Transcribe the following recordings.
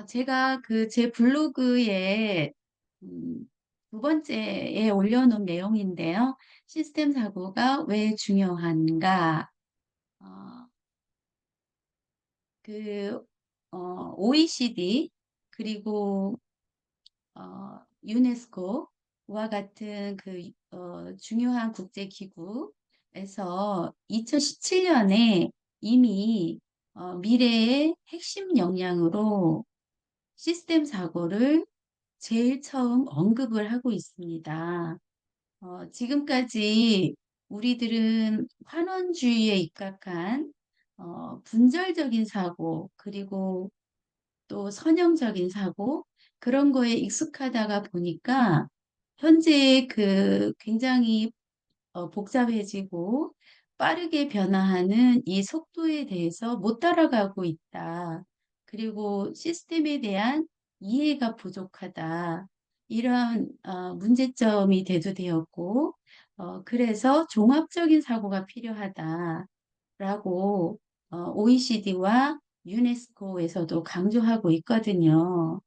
제가 제 블로그에 음, 두 번째에 올려놓은 내용인데요. 시스템 사고가 왜 중요한가? 어, 그 OECD 그리고 유네스코와 같은 중요한 국제기구에서 2017년에 이미 미래의 핵심 역량으로 시스템 사고를 제일 처음 언급을 하고 있습니다. 지금까지 우리들은 환원주의에 입각한 분절적인 사고, 그리고 또 선형적인 사고, 그런 거에 익숙하다가 보니까 현재 굉장히 복잡해지고 빠르게 변화하는 이 속도에 대해서 못 따라가고 있다. 그리고 시스템에 대한 이해가 부족하다. 이런 문제점이 대두되었고, 그래서 종합적인 사고가 필요하다라고 OECD와 유네스코에서도 강조하고 있거든요.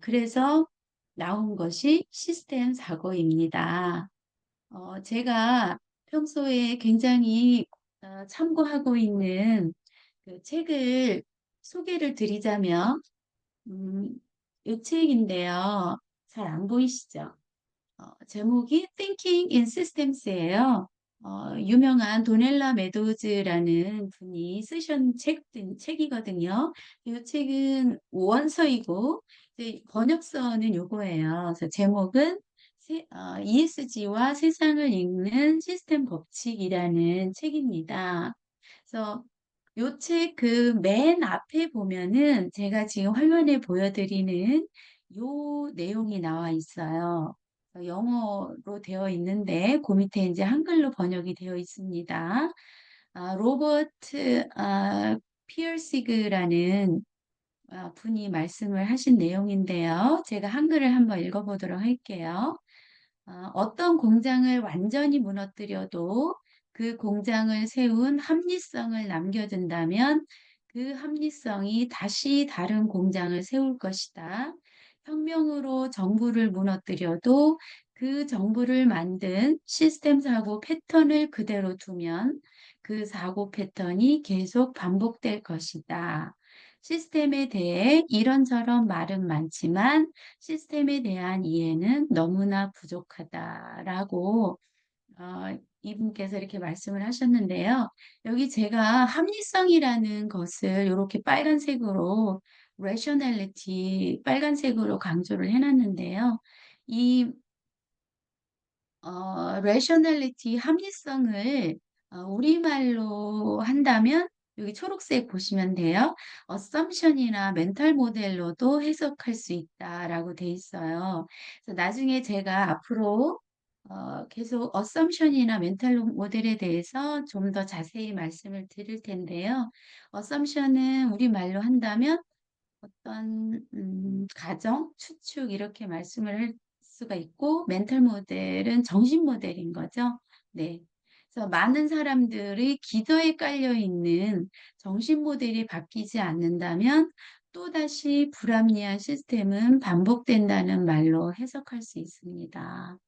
그래서 나온 것이 시스템 사고입니다. 제가 평소에 굉장히 참고하고 있는 그 책을 소개를 드리자면, 음, 이 책인데요. 잘 안 보이시죠? 제목이 Thinking in Systems예요. 유명한 도넬라 메도우즈라는 분이 쓰신 책이거든요. 이 책은 원서이고 이제 번역서는 요거예요. 그래서 제목은 ESG와 세상을 읽는 시스템 법칙이라는 책입니다. 그래서 요 책 맨 앞에 보면은 제가 지금 화면에 보여드리는 요 내용이 나와 있어요. 영어로 되어 있는데 그 밑에 이제 한글로 번역이 되어 있습니다. 로버트 피어시그라는 분이 말씀을 하신 내용인데요. 제가 한글을 한번 읽어보도록 할게요. 어떤 공장을 완전히 무너뜨려도 그 공장을 세운 합리성을 남겨둔다면 그 합리성이 다시 다른 공장을 세울 것이다. 혁명으로 정부를 무너뜨려도 그 정부를 만든 시스템 사고 패턴을 그대로 두면 그 사고 패턴이 계속 반복될 것이다. 시스템에 대해 이런저런 말은 많지만 시스템에 대한 이해는 너무나 부족하다라고 이분께서 이렇게 말씀을 하셨는데요. 여기 제가 합리성이라는 것을 이렇게 빨간색으로 rationality 빨간색으로 강조를 해놨는데요. 이 rationality 합리성을 우리말로 한다면 여기 초록색 보시면 돼요. assumption이나 멘탈 모델로도 해석할 수 있다라고 돼 있어요. 그래서 나중에 제가 앞으로 계속 assumption이나 멘탈 모델에 대해서 좀 더 자세히 말씀을 드릴 텐데요. assumption은 우리말로 한다면 어떤 가정, 추측 이렇게 말씀을 할 수가 있고 멘탈 모델은 정신 모델인 거죠. 네. 그래서 많은 사람들이 기저에 깔려 있는 정신 모델이 바뀌지 않는다면 또다시 불합리한 시스템은 반복된다는 말로 해석할 수 있습니다.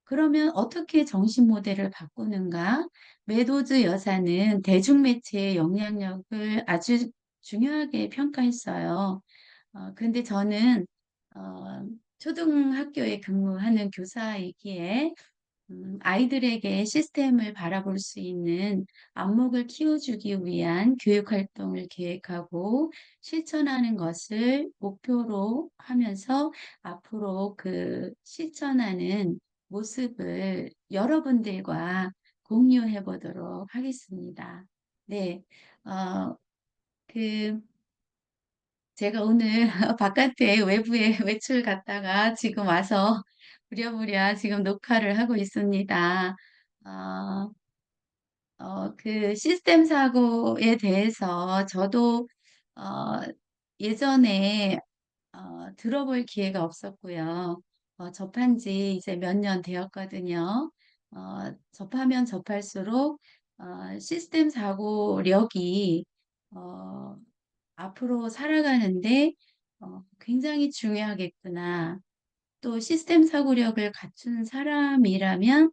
그러면 어떻게 정신 모델을 바꾸는가? 메도즈 여사는 대중매체의 영향력을 아주 중요하게 평가했어요. 그런데 저는 초등학교에 근무하는 교사이기에 아이들에게 시스템을 바라볼 수 있는 안목을 키워주기 위한 교육 활동을 계획하고 실천하는 것을 목표로 하면서 앞으로 실천하는 모습을 여러분들과 공유해 보도록 하겠습니다. 네, 어, 그 제가 오늘 바깥에 외부에 외출 갔다가 지금 와서 부랴부랴 지금 녹화를 하고 있습니다. 어, 시스템 사고에 대해서 저도 어, 예전에 들어볼 기회가 없었고요. 접한 지 이제 몇 년 되었거든요. 접하면 접할수록 시스템 사고력이 어, 앞으로 살아가는데 굉장히 중요하겠구나. 또 시스템 사고력을 갖춘 사람이라면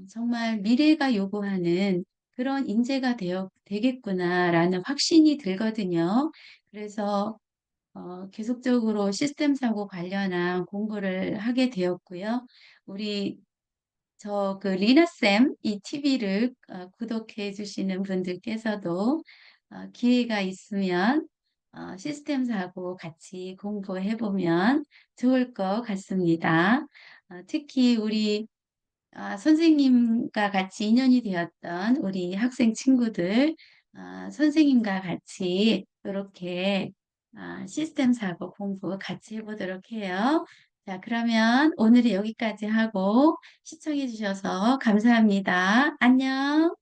정말 미래가 요구하는 그런 인재가 되겠구나라는 확신이 들거든요. 그래서 계속적으로 시스템 사고 관련한 공부를 하게 되었고요. 우리 그 리나쌤 이 TV를 구독해 주시는 분들께서도 기회가 있으면 시스템 사고 같이 공부해 보면 좋을 것 같습니다. 특히 우리 선생님과 같이 인연이 되었던 우리 학생 친구들, 선생님과 같이 이렇게 시스템 사고 공부 같이 해보도록 해요. 자, 그러면 오늘은 여기까지 하고 시청해 주셔서 감사합니다. 안녕.